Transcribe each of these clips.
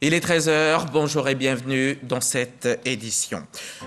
Il est 13 heures, bonjour et bienvenue dans cette édition.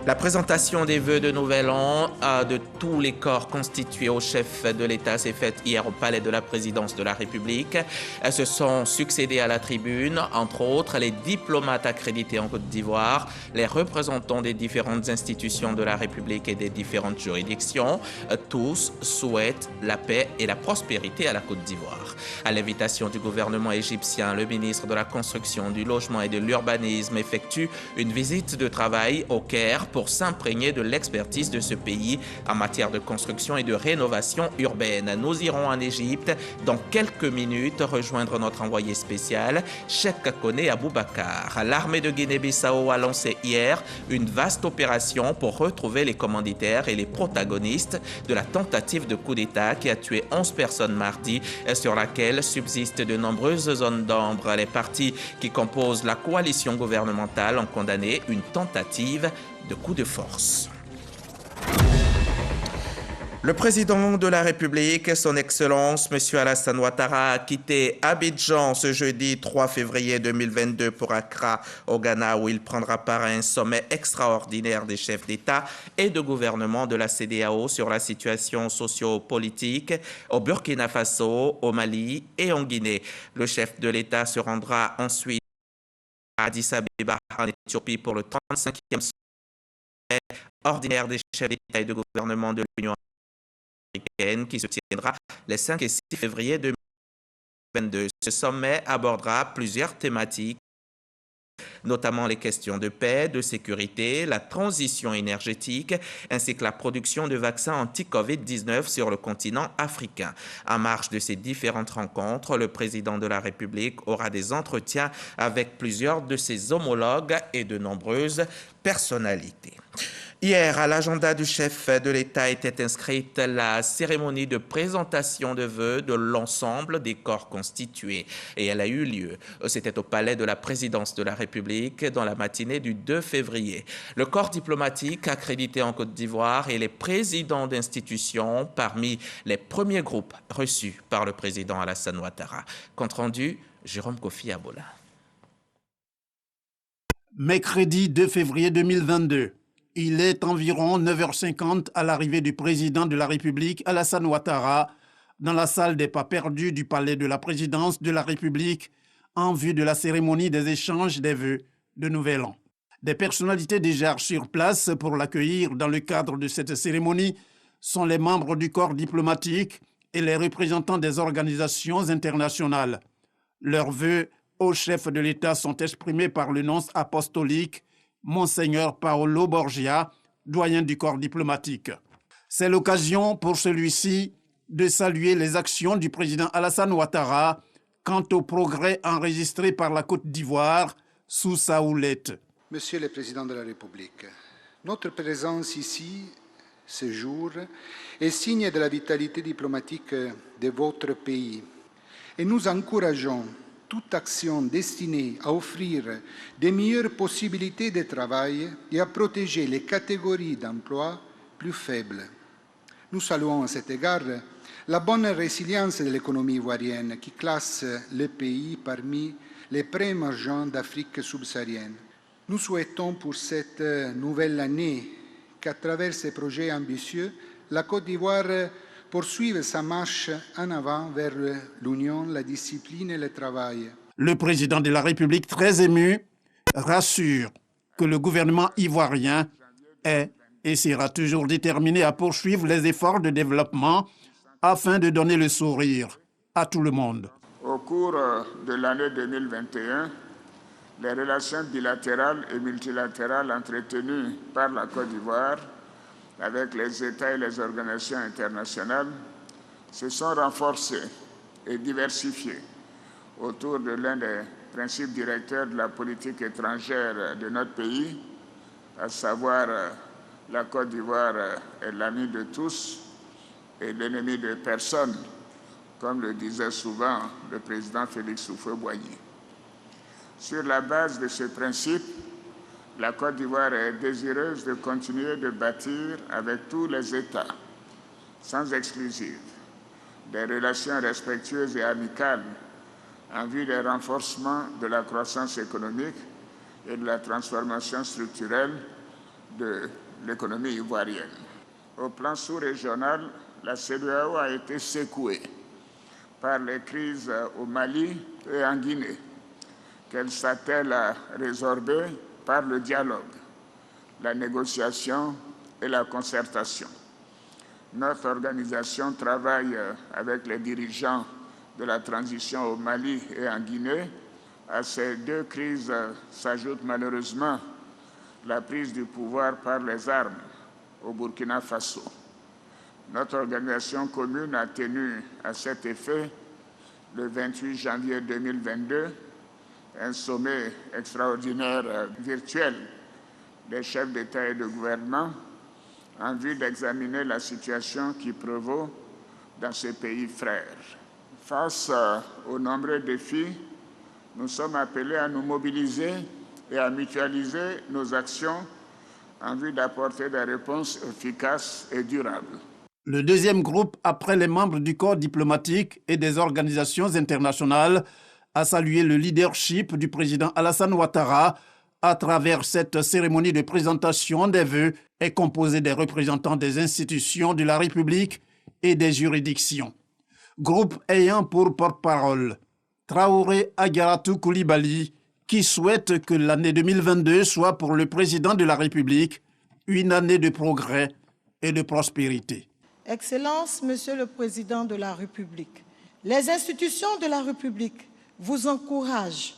La présentation des vœux de Nouvel An de tous les corps constitués au chef de l'État s'est faite hier au Palais de la Présidence de la République. Elles se sont succédées à la tribune, entre autres les diplomates accrédités en Côte d'Ivoire, les représentants des différentes institutions de la République et des différentes juridictions. Tous souhaitent la paix et la prospérité à la Côte d'Ivoire. À l'invitation du gouvernement égyptien, le ministre de la Construction, du Logement et de l'Urbanisme effectue une visite de travail au Caire pour s'imprégner de l'expertise de ce pays en matière de construction et de rénovation urbaine. Nous irons en Égypte dans quelques minutes rejoindre notre envoyé spécial, Cheikh Koné Aboubakar. L'armée de Guinée-Bissau a lancé hier une vaste opération pour retrouver les commanditaires et les protagonistes de la tentative de coup d'État qui a tué 11 personnes mardi, sur laquelle subsistent de nombreuses zones d'ombre. Les partis qui composent la coalition gouvernementale ont condamné une tentative de coup de force. Le président de la République, son Excellence, M. Alassane Ouattara, a quitté Abidjan ce jeudi 3 février 2022 pour Accra, au Ghana, où il prendra part à un sommet extraordinaire des chefs d'État et de gouvernement de la CEDEAO sur la situation socio-politique au Burkina Faso, au Mali et en Guinée. Le chef de l'État se rendra ensuite à Addis Abeba, en Éthiopie, pour le 35e sommet ordinaire des chefs d'État et de gouvernement de l'Union africaine qui se tiendra les 5 et 6 février 2022. Ce sommet abordera plusieurs thématiques, notamment les questions de paix, de sécurité, la transition énergétique, ainsi que la production de vaccins anti-Covid-19 sur le continent africain. En marge de ces différentes rencontres, le président de la République aura des entretiens avec plusieurs de ses homologues et de nombreuses personnalités. Hier, à l'agenda du chef de l'État était inscrite la cérémonie de présentation de vœux de l'ensemble des corps constitués et elle a eu lieu. C'était au Palais de la Présidence de la République dans la matinée du 2 février. Le corps diplomatique accrédité en Côte d'Ivoire et les présidents d'institutions parmi les premiers groupes reçus par le président Alassane Ouattara. Compte rendu, Jérôme Kofi Abola. Mercredi 2 février 2022. Il est environ 9h50 à l'arrivée du président de la République, Alassane Ouattara, dans la salle des pas perdus du palais de la présidence de la République en vue de la cérémonie des échanges des vœux de Nouvel An. Des personnalités déjà sur place pour l'accueillir dans le cadre de cette cérémonie sont les membres du corps diplomatique et les représentants des organisations internationales. Leurs vœux au chef de l'État sont exprimés par le nonce apostolique Monseigneur Paolo Borgia, doyen du corps diplomatique. C'est l'occasion pour celui-ci de saluer les actions du président Alassane Ouattara quant aux progrès enregistrés par la Côte d'Ivoire sous sa houlette. Monsieur le Président de la République, notre présence ici, ce jour, est signe de la vitalité diplomatique de votre pays et nous encourageons toute action destinée à offrir de meilleures possibilités de travail et à protéger les catégories d'emploi plus faibles. Nous saluons à cet égard la bonne résilience de l'économie ivoirienne qui classe le pays parmi les pré-émergents d'Afrique subsaharienne. Nous souhaitons pour cette nouvelle année qu'à travers ces projets ambitieux, la Côte d'Ivoire poursuivre sa marche en avant vers l'union, la discipline et le travail. Le président de la République, très ému, rassure que le gouvernement ivoirien est et sera toujours déterminé à poursuivre les efforts de développement afin de donner le sourire à tout le monde. Au cours de l'année 2021, les relations bilatérales et multilatérales entretenues par la Côte d'Ivoire avec les États et les organisations internationales se sont renforcées et diversifiées autour de l'un des principes directeurs de la politique étrangère de notre pays, à savoir la Côte d'Ivoire est l'ami de tous et l'ennemi de personne, comme le disait souvent le président Félix Houphouët-Boigny. Sur la base de ce principe, la Côte d'Ivoire est désireuse de continuer de bâtir avec tous les États, sans exclusive, des relations respectueuses et amicales en vue du renforcement de la croissance économique et de la transformation structurelle de l'économie ivoirienne. Au plan sous-régional, la CEDEAO a été secouée par les crises au Mali et en Guinée, qu'elle s'attelle à résorber par le dialogue, la négociation et la concertation. Notre organisation travaille avec les dirigeants de la transition au Mali et en Guinée. À ces deux crises s'ajoute malheureusement la prise du pouvoir par les armes au Burkina Faso. Notre organisation commune a tenu à cet effet, le 28 janvier 2022, un sommet extraordinaire virtuel des chefs d'État et de gouvernement en vue d'examiner la situation qui prévaut dans ces pays frères. Face aux nombreux défis, nous sommes appelés à nous mobiliser et à mutualiser nos actions en vue d'apporter des réponses efficaces et durables. Le deuxième groupe, après les membres du corps diplomatique et des organisations internationales, a salué le leadership du président Alassane Ouattara à travers cette cérémonie de présentation des vœux est composé des représentants des institutions de la République et des juridictions. Groupe ayant pour porte-parole Traoré Agaratou Koulibaly, qui souhaite que l'année 2022 soit pour le président de la République une année de progrès et de prospérité. Excellence, Monsieur le Président de la République, les institutions de la République vous encouragent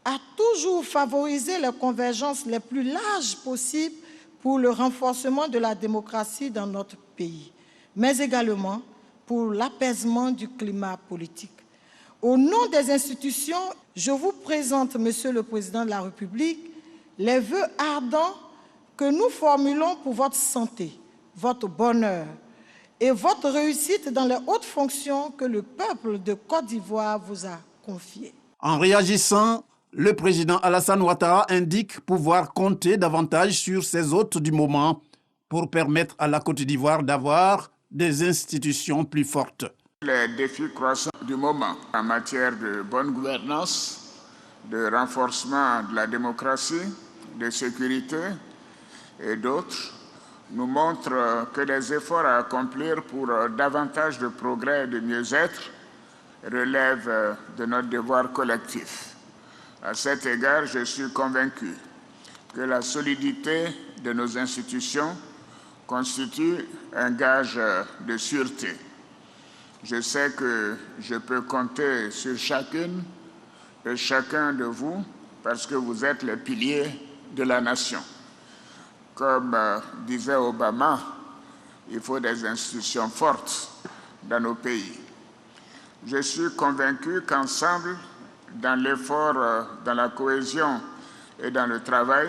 à toujours favoriser les convergences les plus larges possibles pour le renforcement de la démocratie dans notre pays, mais également pour l'apaisement du climat politique. Au nom des institutions, je vous présente, Monsieur le Président de la République, les vœux ardents que nous formulons pour votre santé, votre bonheur et votre réussite dans les hautes fonctions que le peuple de Côte d'Ivoire vous a confiées. En réagissant, le président Alassane Ouattara indique pouvoir compter davantage sur ses hôtes du moment pour permettre à la Côte d'Ivoire d'avoir des institutions plus fortes. Les défis croissants du moment en matière de bonne gouvernance, de renforcement de la démocratie, de sécurité et d'autres nous montrent que les efforts à accomplir pour davantage de progrès et de mieux-être relèvent de notre devoir collectif. À cet égard, je suis convaincu que la solidité de nos institutions constitue un gage de sûreté. Je sais que je peux compter sur chacune et chacun de vous parce que vous êtes les piliers de la nation. Comme disait Obama, il faut des institutions fortes dans nos pays. Je suis convaincu qu'ensemble, dans l'effort, dans la cohésion et dans le travail,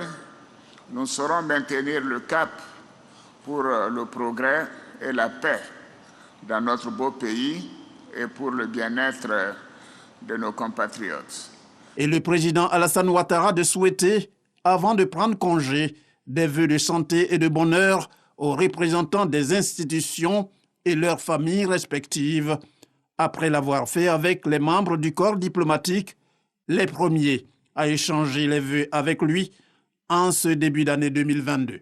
nous saurons maintenir le cap pour le progrès et la paix dans notre beau pays et pour le bien-être de nos compatriotes. Et le président Alassane Ouattara de souhaiter, avant de prendre congé, des vœux de santé et de bonheur aux représentants des institutions et leurs familles respectives, après l'avoir fait avec les membres du corps diplomatique, les premiers à échanger les vœux avec lui en ce début d'année 2022.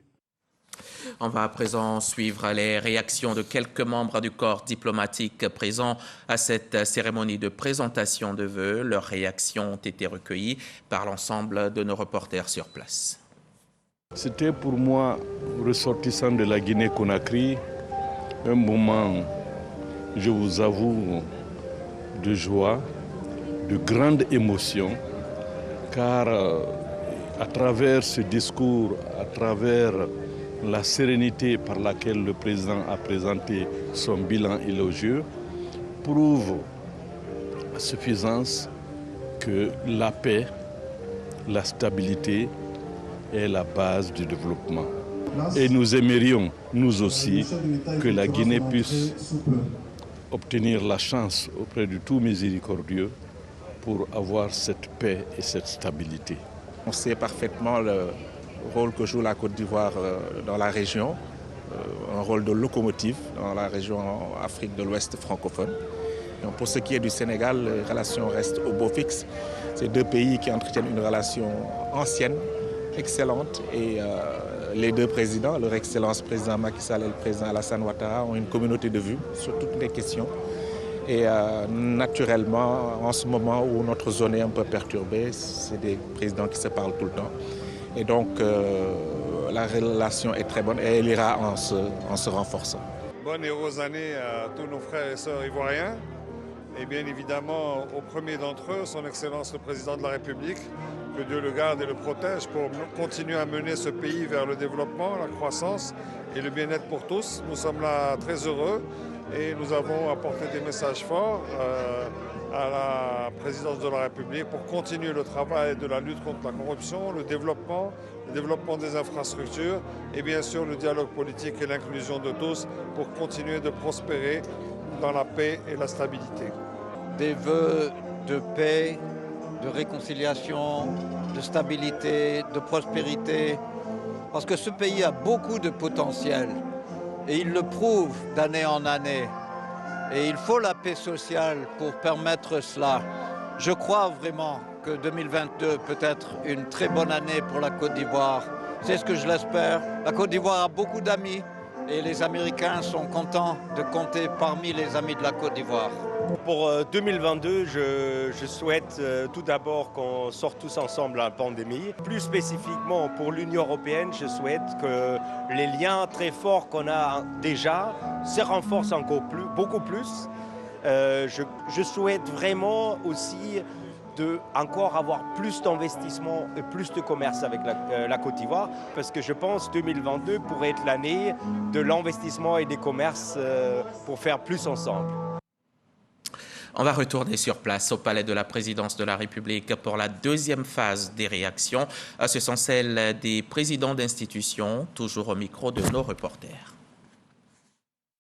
On va à présent suivre les réactions de quelques membres du corps diplomatique présents à cette cérémonie de présentation de vœux. Leurs réactions ont été recueillies par l'ensemble de nos reporters sur place. C'était pour moi, ressortissant de la Guinée-Conakry, un moment, je vous avoue, de joie, de grande émotion, car à travers ce discours, à travers la sérénité par laquelle le président a présenté son bilan élogieux, prouve à suffisance que la paix, la stabilité est la base du développement. Et nous aimerions, nous aussi, que la Guinée puisse obtenir la chance auprès de tout miséricordieux pour avoir cette paix et cette stabilité. On sait parfaitement le rôle que joue la Côte d'Ivoire dans la région, un rôle de locomotive dans la région Afrique de l'Ouest francophone. Donc, pour ce qui est du Sénégal, les relations restent au beau fixe. C'est deux pays qui entretiennent une relation ancienne, excellente, et les deux présidents, leur Excellence président Macky Sall et le président Alassane Ouattara, ont une communauté de vues sur toutes les questions. Et naturellement, en ce moment où notre zone est un peu perturbée, c'est des présidents qui se parlent tout le temps. Et donc, la relation est très bonne et elle ira en se renforçant. Bonnes et heureuses années à tous nos frères et sœurs ivoiriens. Et bien évidemment, au premier d'entre eux, son Excellence le Président de la République, que Dieu le garde et le protège pour continuer à mener ce pays vers le développement, la croissance et le bien-être pour tous. Nous sommes là très heureux et nous avons apporté des messages forts à la Présidence de la République pour continuer le travail de la lutte contre la corruption, le développement des infrastructures et bien sûr le dialogue politique et l'inclusion de tous pour continuer de prospérer dans la paix et la stabilité. Des vœux de paix, de réconciliation, de stabilité, de prospérité, parce que ce pays a beaucoup de potentiel et il le prouve d'année en année. Et il faut la paix sociale pour permettre cela. Je crois vraiment que 2022 peut être une très bonne année pour la Côte d'Ivoire. C'est ce que je l'espère. La Côte d'Ivoire a beaucoup d'amis et les Américains sont contents de compter parmi les amis de la Côte d'Ivoire. Pour 2022, je souhaite tout d'abord qu'on sorte tous ensemble de la pandémie. Plus spécifiquement pour l'Union européenne, je souhaite que les liens très forts qu'on a déjà se renforcent encore plus, beaucoup plus. Je souhaite vraiment aussi encore avoir plus d'investissement et plus de commerce avec la Côte d'Ivoire parce que je pense que 2022 pourrait être l'année de l'investissement et des commerces pour faire plus ensemble. On va retourner sur place au palais de la présidence de la République pour la deuxième phase des réactions. Ce sont celles des présidents d'institutions, toujours au micro de nos reporters.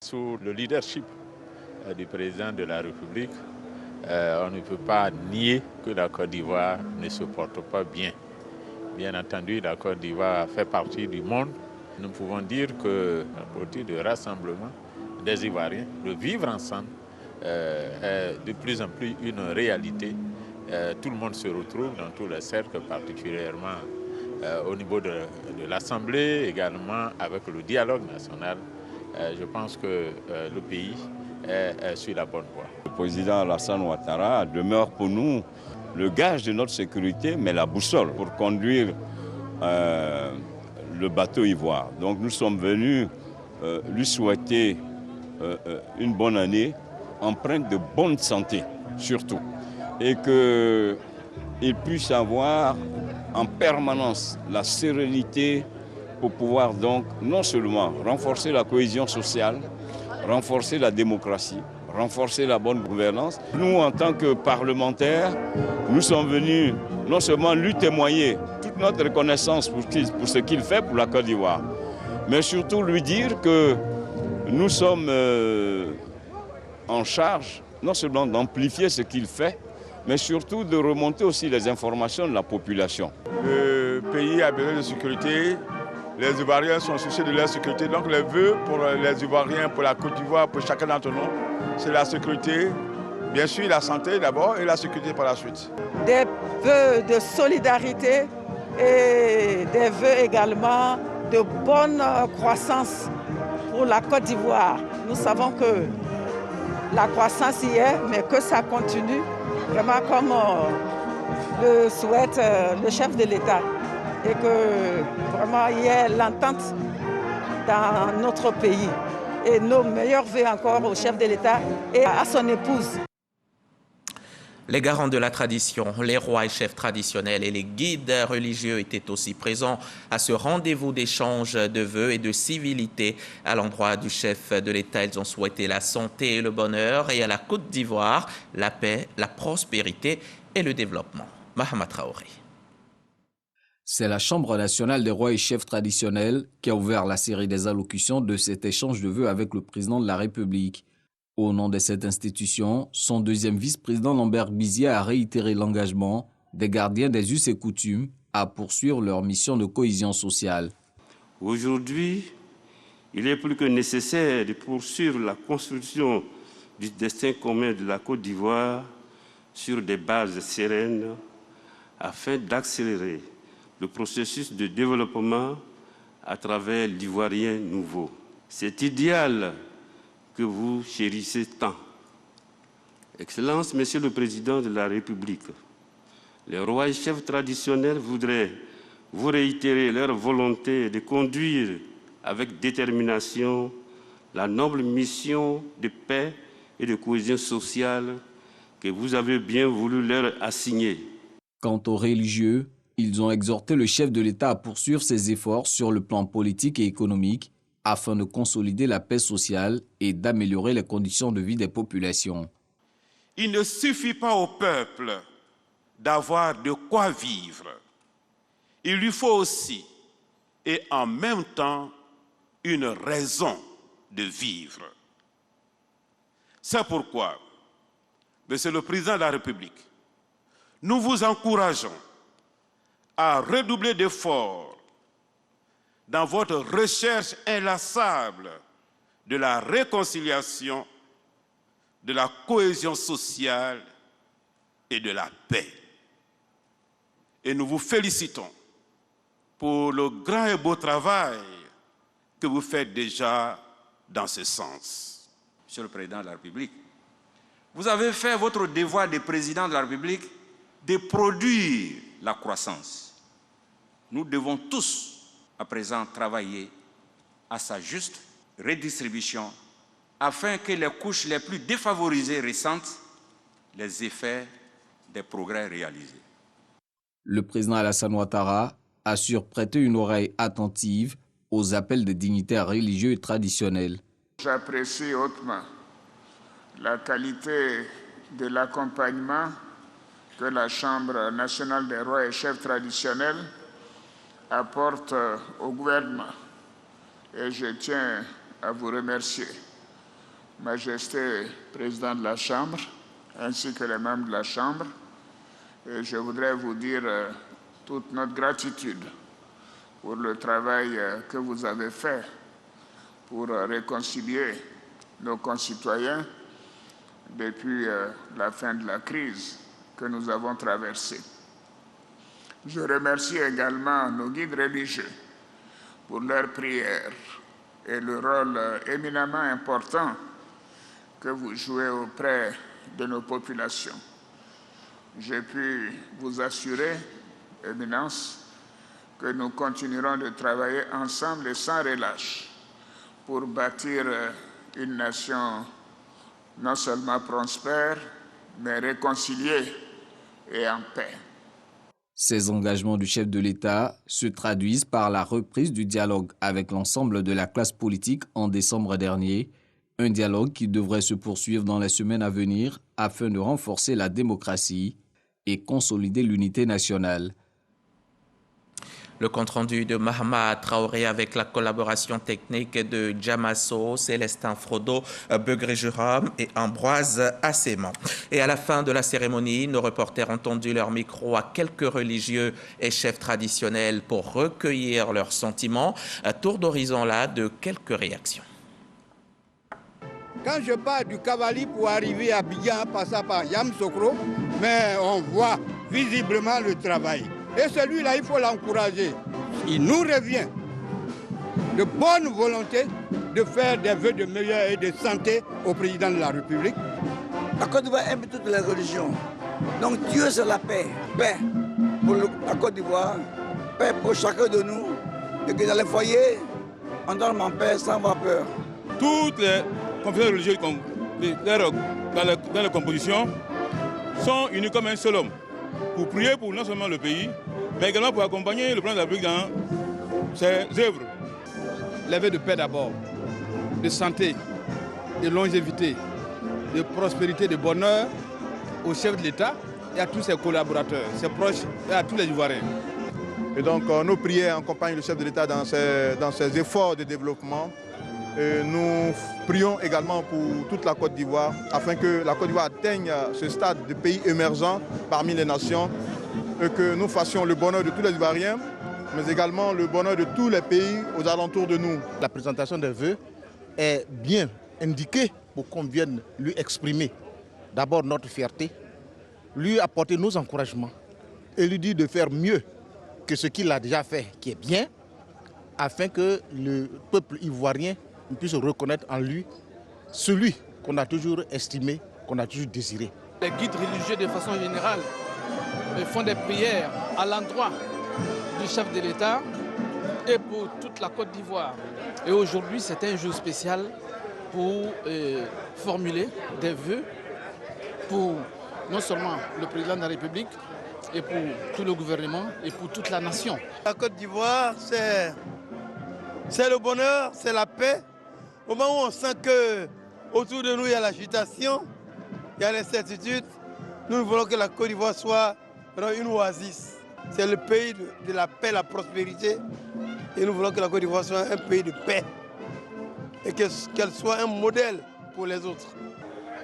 Sous le leadership du président de la République, on ne peut pas nier que la Côte d'Ivoire ne se porte pas bien. Bien entendu, la Côte d'Ivoire fait partie du monde. Nous pouvons dire qu'à partir du rassemblement des Ivoiriens, le vivre ensemble, est de plus en plus une réalité. Tout le monde se retrouve dans tous les cercles, particulièrement au niveau de l'Assemblée, également avec le dialogue national. Je pense que le pays est sur la bonne voie. Le président Alassane Ouattara demeure pour nous le gage de notre sécurité, mais la boussole pour conduire le bateau ivoire. Donc nous sommes venus lui souhaiter une bonne année, empreinte de bonne santé surtout, et qu'il puisse avoir en permanence la sérénité pour pouvoir donc non seulement renforcer la cohésion sociale, renforcer la démocratie, renforcer la bonne gouvernance. Nous, en tant que parlementaires, nous sommes venus non seulement lui témoigner toute notre reconnaissance pour ce qu'il fait pour la Côte d'Ivoire, mais surtout lui dire que nous sommes en charge non seulement d'amplifier ce qu'il fait, mais surtout de remonter aussi les informations de la population. Le pays a besoin de sécurité, les Ivoiriens sont soucieux de leur sécurité, donc les vœux pour les Ivoiriens, pour la Côte d'Ivoire, pour chacun d'entre nous, c'est la sécurité, bien sûr la santé d'abord et la sécurité par la suite. Des vœux de solidarité et des vœux également de bonne croissance pour la Côte d'Ivoire. Nous savons que la croissance y est, mais que ça continue, vraiment comme le souhaite le chef de l'État. Et que vraiment il y ait l'entente dans notre pays. Et nos meilleurs vœux encore au chef de l'État et à son épouse. Les garants de la tradition, les rois et chefs traditionnels et les guides religieux étaient aussi présents à ce rendez-vous d'échange de vœux et de civilité. À l'endroit du chef de l'État, ils ont souhaité la santé et le bonheur et à la Côte d'Ivoire, la paix, la prospérité et le développement. Mahama Traoré. C'est la Chambre nationale des rois et chefs traditionnels qui a ouvert la série des allocutions de cet échange de vœux avec le président de la République. Au nom de cette institution, son deuxième vice-président Lambert Bizier a réitéré l'engagement des gardiens des us et coutumes à poursuivre leur mission de cohésion sociale. Aujourd'hui, il est plus que nécessaire de poursuivre la construction du destin commun de la Côte d'Ivoire sur des bases sereines afin d'accélérer le processus de développement à travers l'Ivoirien nouveau. Cet idéal que vous chérissez tant. Excellence, Monsieur le Président de la République, les rois et chefs traditionnels voudraient vous réitérer leur volonté de conduire avec détermination la noble mission de paix et de cohésion sociale que vous avez bien voulu leur assigner. Quant aux religieux, ils ont exhorté le chef de l'État à poursuivre ses efforts sur le plan politique et économique afin de consolider la paix sociale et d'améliorer les conditions de vie des populations. Il ne suffit pas au peuple d'avoir de quoi vivre. Il lui faut aussi, et en même temps, une raison de vivre. C'est pourquoi, Monsieur le Président de la République, nous vous encourageons à redoubler d'efforts dans votre recherche inlassable de la réconciliation, de la cohésion sociale et de la paix. Et nous vous félicitons pour le grand et beau travail que vous faites déjà dans ce sens. Monsieur le Président de la République, vous avez fait votre devoir de Président de la République de produire la croissance. Nous devons tous, à présent, travailler à sa juste redistribution afin que les couches les plus défavorisées ressentent les effets des progrès réalisés. Le président Alassane Ouattara assure prêter une oreille attentive aux appels des dignitaires religieux et traditionnels. J'apprécie hautement la qualité de l'accompagnement que la Chambre nationale des rois et chefs traditionnels apporte au gouvernement. Et je tiens à vous remercier, Majesté Président de la Chambre, ainsi que les membres de la Chambre. Et je voudrais vous dire toute notre gratitude pour le travail que vous avez fait pour réconcilier nos concitoyens depuis la fin de la crise que nous avons traversée. Je remercie également nos guides religieux pour leurs prières et le rôle éminemment important que vous jouez auprès de nos populations. J'ai pu vous assurer, Éminence, que nous continuerons de travailler ensemble et sans relâche pour bâtir une nation non seulement prospère, mais réconciliée et en paix. Ces engagements du chef de l'État se traduisent par la reprise du dialogue avec l'ensemble de la classe politique en décembre dernier, un dialogue qui devrait se poursuivre dans les semaines à venir afin de renforcer la démocratie et consolider l'unité nationale. Le compte-rendu de Mahama Traoré avec la collaboration technique de Djamasso, Célestin Frodo, Begré Jérôme et Ambroise Asséman. Et à la fin de la cérémonie, nos reporters ont tendu leur micro à quelques religieux et chefs traditionnels pour recueillir leurs sentiments. Tour d'horizon là de quelques réactions. Quand je pars du Cavali pour arriver à Abidjan, passant par Yamoussoukro, mais on voit visiblement le travail. Et celui-là, il faut l'encourager. Il nous revient de bonne volonté de faire des vœux de meilleur et de santé au président de la République. La Côte d'Ivoire aime toutes les religions. Donc Dieu, c'est la paix. Paix pour la Côte d'Ivoire, paix pour chacun de nous. Et que dans les foyers, on dorme en paix sans avoir peur. Toutes les confessions religieuses dans les compositions sont unies comme un seul homme, pour prier pour non seulement le pays, mais également pour accompagner le président de la République dans ses œuvres. Les vœux de paix d'abord, de santé, de longévité, de prospérité, de bonheur au chef de l'État et à tous ses collaborateurs, ses proches et à tous les Ivoiriens. Et donc nos prières accompagnent le chef de l'État dans ses efforts de développement. Et nous prions également pour toute la Côte d'Ivoire afin que la Côte d'Ivoire atteigne ce stade de pays émergent parmi les nations et que nous fassions le bonheur de tous les Ivoiriens, mais également le bonheur de tous les pays aux alentours de nous. La présentation des vœux est bien indiquée pour qu'on vienne lui exprimer d'abord notre fierté, lui apporter nos encouragements et lui dire de faire mieux que ce qu'il a déjà fait, qui est bien, afin que le peuple ivoirien puisse reconnaître en lui celui qu'on a toujours estimé, qu'on a toujours désiré. Les guides religieux, de façon générale, font des prières à l'endroit du chef de l'État et pour toute la Côte d'Ivoire. Et aujourd'hui, c'est un jour spécial pour formuler des vœux pour non seulement le président de la République, et pour tout le gouvernement et pour toute la nation. La Côte d'Ivoire, c'est le bonheur, c'est la paix. Au moment où on sent qu'autour de nous, il y a l'agitation, il y a l'incertitude, nous voulons que la Côte d'Ivoire soit une oasis. C'est le pays de la paix, la prospérité. Et nous voulons que la Côte d'Ivoire soit un pays de paix. Et qu'elle soit un modèle pour les autres.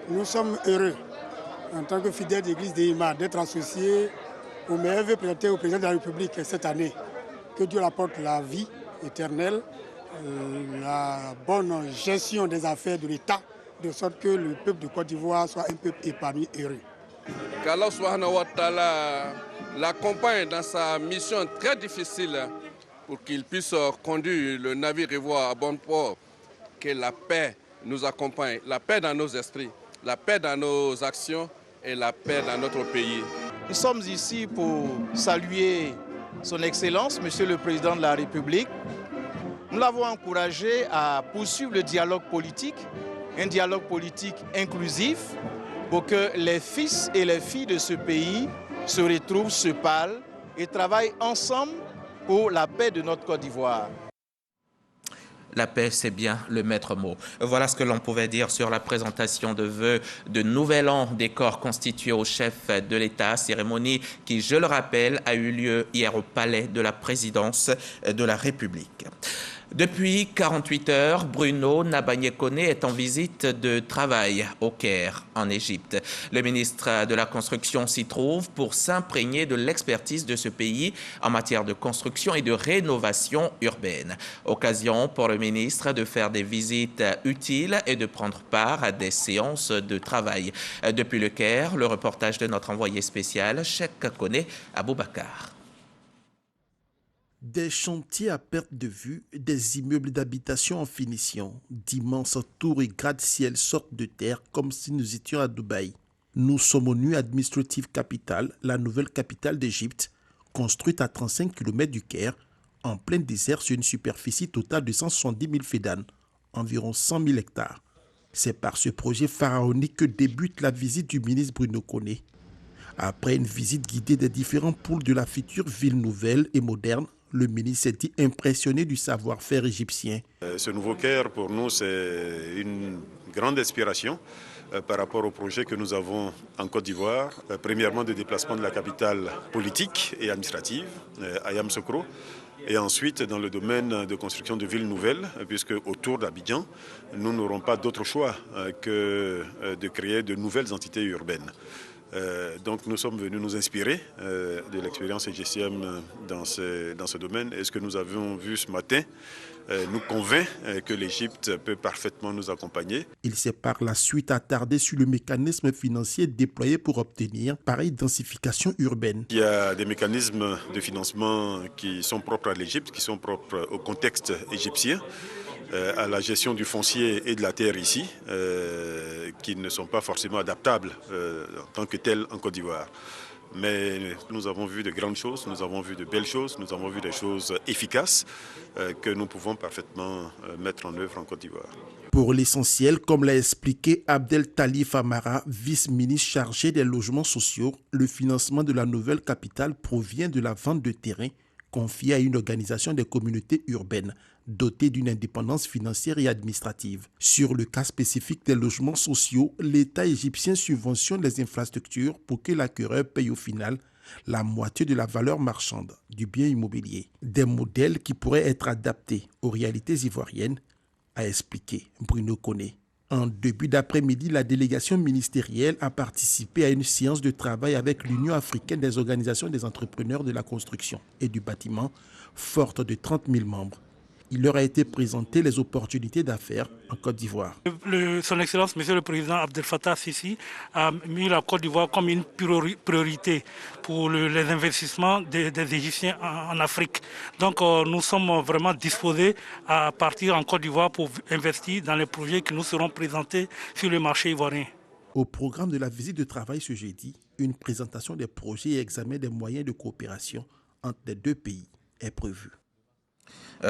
Nous sommes heureux, en tant que fidèles d'église d'Ima, d'être associés aux meilleurs vœux présentés au président de la République cette année. Que Dieu apporte la vie éternelle, la bonne gestion des affaires de l'État, de sorte que le peuple de Côte d'Ivoire soit un peuple épargné et heureux. Qu'Allah subhanahu wa ta'ala l'accompagne dans sa mission très difficile pour qu'il puisse conduire le navire ivoire à bon port. Que la paix nous accompagne, la paix dans nos esprits, la paix dans nos actions et la paix dans notre pays. Nous sommes ici pour saluer son Excellence, Monsieur le Président de la République. Nous l'avons encouragé à poursuivre le dialogue politique, un dialogue politique inclusif, pour que les fils et les filles de ce pays se retrouvent, se parlent et travaillent ensemble pour la paix de notre Côte d'Ivoire. La paix, c'est bien le maître mot. Voilà ce que l'on pouvait dire sur la présentation de vœux de Nouvel An des corps constitués au chef de l'État. Cérémonie qui, je le rappelle, a eu lieu hier au palais de la présidence de la République. Depuis 48 heures, Bruno Nabagné-Koné est en visite de travail au Caire, en Égypte. Le ministre de la Construction s'y trouve pour s'imprégner de l'expertise de ce pays en matière de construction et de rénovation urbaine. Occasion pour le ministre de faire des visites utiles et de prendre part à des séances de travail. Depuis le Caire, le reportage de notre envoyé spécial, Cheikh Koné Aboubakar. Des chantiers à perte de vue, des immeubles d'habitation en finition, d'immenses tours et gratte-ciel sortent de terre comme si nous étions à Dubaï. Nous sommes au New Administrative Capital, la nouvelle capitale d'Égypte, construite à 35 km du Caire, en plein désert sur une superficie totale de 170 000 fédans, environ 100 000 hectares. C'est par ce projet pharaonique que débute la visite du ministre Bruno Koné. Après une visite guidée des différents pôles de la future ville nouvelle et moderne, le ministre s'est dit impressionné du savoir-faire égyptien. Ce nouveau Caire, pour nous, c'est une grande inspiration par rapport au projet que nous avons en Côte d'Ivoire. Premièrement, de déplacement de la capitale politique et administrative, à Yamoussoukro. Et ensuite, dans le domaine de construction de villes nouvelles, puisque autour d'Abidjan, nous n'aurons pas d'autre choix que de créer de nouvelles entités urbaines. Donc nous sommes venus nous inspirer de l'expérience égyptienne dans ce domaine. Et ce que nous avons vu ce matin nous convainc que l'Égypte peut parfaitement nous accompagner. Il s'est par la suite attardé sur le mécanisme financier déployé pour obtenir pareille densification urbaine. Il y a des mécanismes de financement qui sont propres à l'Égypte, qui sont propres au contexte égyptien, à la gestion du foncier et de la terre ici, qui ne sont pas forcément adaptables en tant que tels en Côte d'Ivoire. Mais nous avons vu de grandes choses, nous avons vu de belles choses, nous avons vu des choses efficaces que nous pouvons parfaitement mettre en œuvre en Côte d'Ivoire. Pour l'essentiel, comme l'a expliqué Abdel Talif Amara, vice-ministre chargé des logements sociaux, le financement de la nouvelle capitale provient de la vente de terrain confiée à une organisation des communautés urbaines dotée d'une indépendance financière et administrative. Sur le cas spécifique des logements sociaux, l'État égyptien subventionne les infrastructures pour que l'acquéreur paye au final la moitié de la valeur marchande du bien immobilier. Des modèles qui pourraient être adaptés aux réalités ivoiriennes, a expliqué Bruno Koné. En début d'après-midi, la délégation ministérielle a participé à une séance de travail avec l'Union africaine des organisations des entrepreneurs de la construction et du bâtiment, forte de 30 000 membres. Il leur a été présenté les opportunités d'affaires en Côte d'Ivoire. Son Excellence, Monsieur le Président Abdel Fattah Sisi, a mis la Côte d'Ivoire comme une priorité pour les investissements des Égyptiens en Afrique. Donc nous sommes vraiment disposés à partir en Côte d'Ivoire pour investir dans les projets qui nous seront présentés sur le marché ivoirien. Au programme de la visite de travail ce jeudi, une présentation des projets et examen des moyens de coopération entre les deux pays est prévue.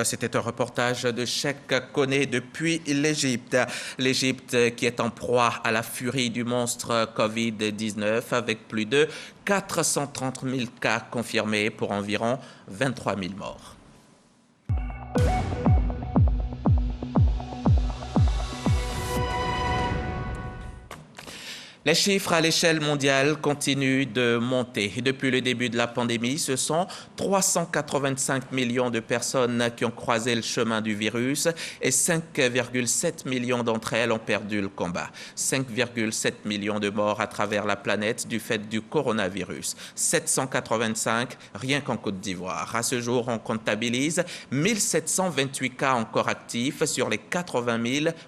C'était un reportage de Cheikh Koné depuis l'Égypte. L'Égypte qui est en proie à la furie du monstre Covid-19 avec plus de 430 000 cas confirmés pour environ 23 000 morts. Les chiffres à l'échelle mondiale continuent de monter. Depuis le début de la pandémie, ce sont 385 millions de personnes qui ont croisé le chemin du virus et 5,7 millions d'entre elles ont perdu le combat. 5,7 millions de morts à travers la planète du fait du coronavirus. 785 rien qu'en Côte d'Ivoire. À ce jour, on comptabilise 1728 cas encore actifs sur les 80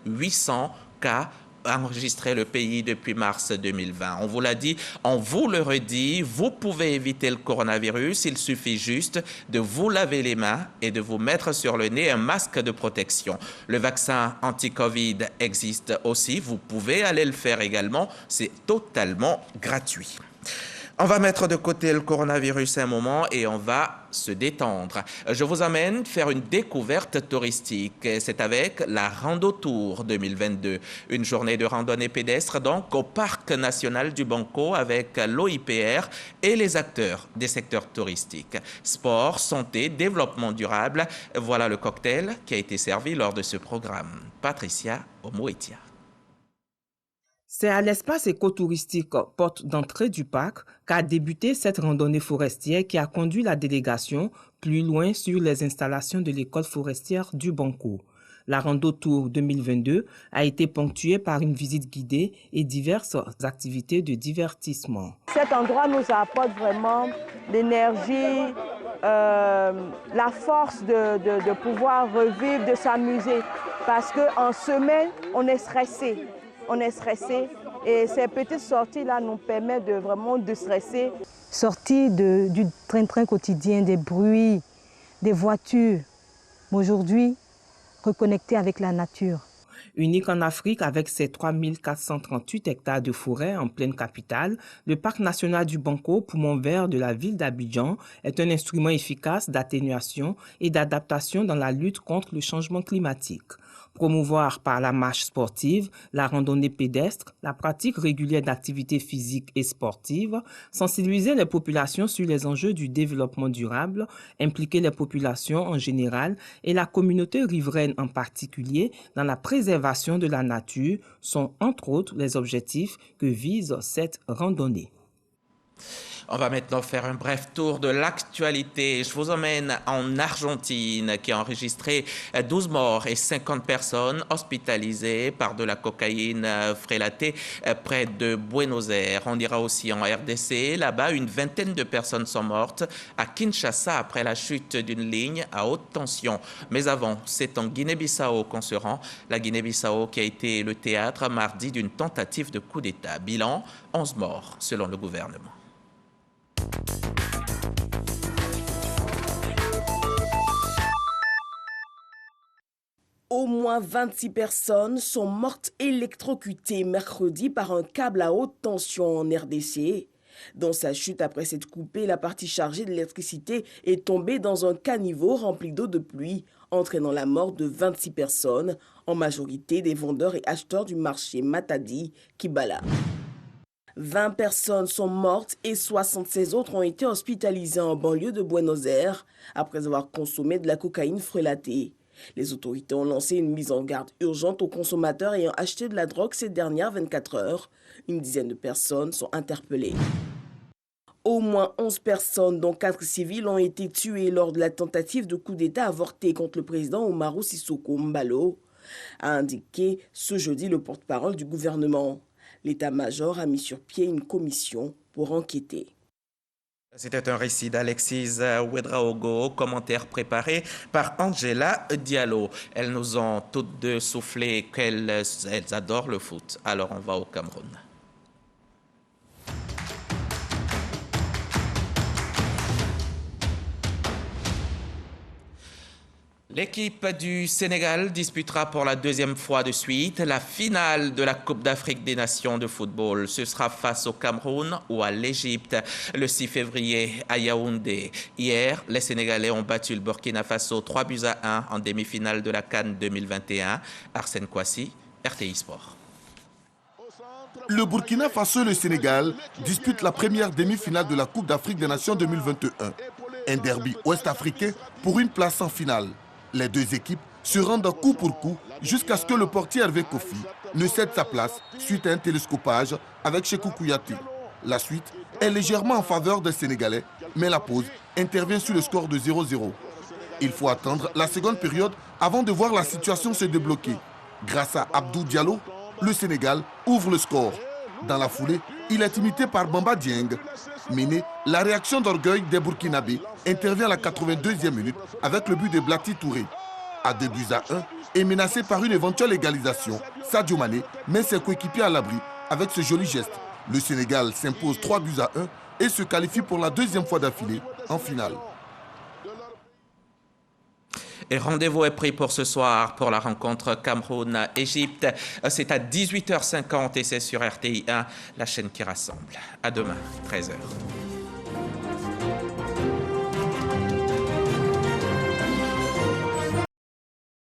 800 cas enregistré le pays depuis mars 2020. On vous l'a dit, on vous le redit, vous pouvez éviter le coronavirus, il suffit juste de vous laver les mains et de vous mettre sur le nez un masque de protection. Le vaccin anti-Covid existe aussi, vous pouvez aller le faire également, c'est totalement gratuit. On va mettre de côté le coronavirus un moment et on va se détendre. Je vous emmène faire une découverte touristique. C'est avec la Rando Tour 2022. Une journée de randonnée pédestre donc au Parc national du Banco avec l'OIPR et les acteurs des secteurs touristiques. Sport, santé, développement durable. Voilà le cocktail qui a été servi lors de ce programme. Patricia Omoetia. C'est à l'espace écotouristique porte d'entrée du parc qu'a débuté cette randonnée forestière qui a conduit la délégation plus loin sur les installations de l'école forestière du Banco. La Rando Tour 2022 a été ponctuée par une visite guidée et diverses activités de divertissement. Cet endroit nous apporte vraiment l'énergie, la force de pouvoir revivre, de s'amuser. Parce qu'en semaine, on est stressé. Et ces petites sorties-là nous permettent de vraiment déstresser. Sortir du train-train quotidien, des bruits, des voitures. Aujourd'hui, reconnecter avec la nature. Unique en Afrique avec ses 3438 hectares de forêt en pleine capitale, le parc national du Banco, poumon vert de la ville d'Abidjan, est un instrument efficace d'atténuation et d'adaptation dans la lutte contre le changement climatique. Promouvoir par la marche sportive, la randonnée pédestre, la pratique régulière d'activités physiques et sportives, sensibiliser les populations sur les enjeux du développement durable, impliquer les populations en général et la communauté riveraine en particulier dans la préservation de la nature sont entre autres les objectifs que vise cette randonnée. On va maintenant faire un bref tour de l'actualité. Je vous emmène en Argentine qui a enregistré 12 morts et 50 personnes hospitalisées par de la cocaïne frélatée près de Buenos Aires. On ira aussi en RDC. Là-bas, une vingtaine de personnes sont mortes à Kinshasa après la chute d'une ligne à haute tension. Mais avant, c'est en Guinée-Bissau qu'on se rend. La Guinée-Bissau qui a été le théâtre mardi d'une tentative de coup d'État. Bilan, 11 morts selon le gouvernement. Au moins 26 personnes sont mortes électrocutées mercredi par un câble à haute tension en RDC. Dans sa chute après s'être coupée, la partie chargée d'électricité est tombée dans un caniveau rempli d'eau de pluie, entraînant la mort de 26 personnes, en majorité des vendeurs et acheteurs du marché Matadi, Kibala. 20 personnes sont mortes et 76 autres ont été hospitalisées en banlieue de Buenos Aires après avoir consommé de la cocaïne frelatée. Les autorités ont lancé une mise en garde urgente aux consommateurs ayant acheté de la drogue ces dernières 24 heures. Une dizaine de personnes sont interpellées. Au moins 11 personnes, dont 4 civils, ont été tuées lors de la tentative de coup d'État avorté contre le président Umaru Sissoco Embalo, a indiqué ce jeudi le porte-parole du gouvernement. L'état-major a mis sur pied une commission pour enquêter. C'était un récit d'Alexis Ouedraogo, commentaire préparé par Angela Diallo. Elles nous ont toutes deux soufflé qu'elles adorent le foot. Alors on va au Cameroun. L'équipe du Sénégal disputera pour la deuxième fois de suite la finale de la Coupe d'Afrique des Nations de football. Ce sera face au Cameroun ou à l'Égypte le 6 février à Yaoundé. Hier, les Sénégalais ont battu le Burkina Faso 3-1 en demi-finale de la CAN 2021. Arsène Kouassi, RTI Sport. Le Burkina Faso et le Sénégal disputent la première demi-finale de la Coupe d'Afrique des Nations 2021. Un derby ouest-africain pour une place en finale. Les deux équipes se rendent coup pour coup jusqu'à ce que le portier Hervé Kofi ne cède sa place suite à un télescopage avec Sékou Kouyaté. La suite est légèrement en faveur des Sénégalais, mais la pause intervient sur le score de 0-0. Il faut attendre la seconde période avant de voir la situation se débloquer. Grâce à Abdou Diallo, le Sénégal ouvre le score. Dans la foulée, il est imité par Bamba Dieng. Mais la réaction d'orgueil des Burkinabés intervient à la 82e minute avec le but de Blati Touré. À 2-1 et menacé par une éventuelle égalisation, Sadio Mané met ses coéquipiers à l'abri avec ce joli geste. Le Sénégal s'impose 3-1 et se qualifie pour la deuxième fois d'affilée en finale. Et rendez-vous est pris pour ce soir pour la rencontre Cameroun-Égypte. C'est à 18h50 et c'est sur RTI 1, la chaîne qui rassemble. À demain, 13h.